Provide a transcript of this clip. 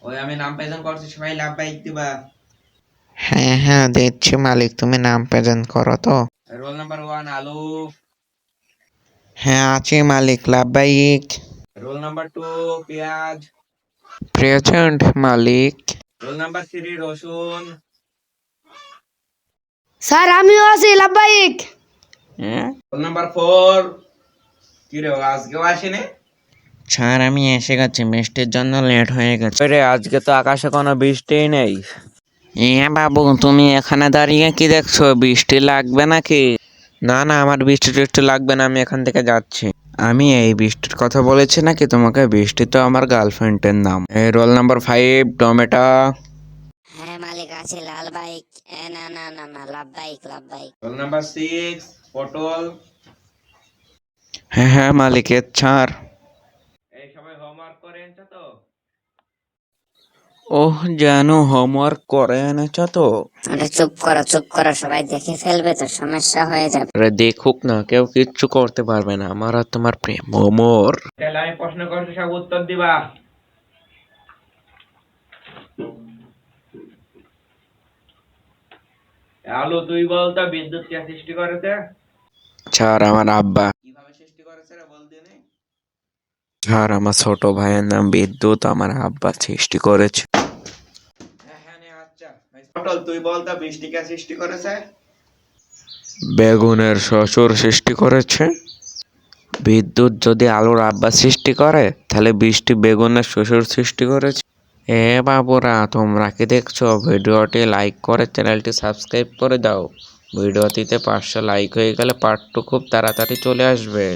ওই আমি নাম প্রেজেন্ট করছি, সবাই লাভবাহিক দিবা। হ্যাঁ হ্যাঁ দিচ্ছি মালিক, তুমি নাম প্রেজেন্ট করো তো। রোল নাম্বার 1 আলু। হ্যাঁ আছি মালিক। লাভবাহিক। রোল নাম্বার 2 পেঁয়াজ। প্রেজেন্ট মালিক। রোল নাম্বার 3 রসুন। স্যার আমিও আছি লাভবাহিক। রোল নাম্বার 4 কি রে, ও আজকেও আসেনি? স্যার আমি এসে গেছি, বৃষ্টির জন্য লেট হয়ে গেছে। রে আজকে তো আকাশে কোনো বৃষ্টিই নেই। বাবু তুমি এখানে দাঁড়িয়ে কি দেখছো, বৃষ্টি লাগবে নাকি? না না আমার বৃষ্টি টিষ্টি লাগবে না, আমি এখান থেকে যাচ্ছি। আমি এই বৃষ্টির কথা বলেছি নাকি তোমাকে? বৃষ্টি তো আমার গার্লফ্রেন্ডের নাম। এই রোল নাম্বার 5 টমেটো। হ্যাঁ মালিক আছে লাল বাইক। না না না না লাভবাহিক লাভবাহিক। রোল নাম্বার 6 পটল। হ্যাঁ হ্যাঁ মালিকের ছাড়। এই সবাই হোমওয়ার্ক করে এনেছো তো? ওহ জানো হোমওয়ার্ক করে এনেছো তো? আরে চুপ করো সবাই দেখে ফেলবে তো সমস্যা হয়ে যাবে। আরে দেখুক না, কেউ কিচ্ছু করতে পারবে না, আমার আর তোমার প্রেম মোমোর। তাহলে আমি প্রশ্ন করছি, সব উত্তর দিবা। আলু তুই বল তো, বিদ্যুৎ কে সৃষ্টি করেছে? ছাড় আমার আব্বা। কিভাবে সৃষ্টি করেছে রে, বল দিনে। ছাড় আমার ছোট ভাইয়ের নাম বিদ্যুৎ, আমার আব্বা সৃষ্টি করেছে। হ্যাঁ হ্যাঁ নে, আচ্ছা পটল তুই বল তো, বৃষ্টি কে সৃষ্টি করেছে? বেগুনের শ্বশুর সৃষ্টি করেছে। বিদ্যুৎ যদি আলোর আব্বা সৃষ্টি করে, তাহলে বৃষ্টি বেগুনের শ্বশুর সৃষ্টি করেছে। বাবুরা তোমরা কি দেখছো? ভিডিওটি লাইক করে চ্যানেলটি সাবস্ক্রাইব করে দাও। ভিডিওটিতে 500 লাইক হয়ে গেলে পার্ট 2 খুব তাড়াতাড়ি চলে আসবে।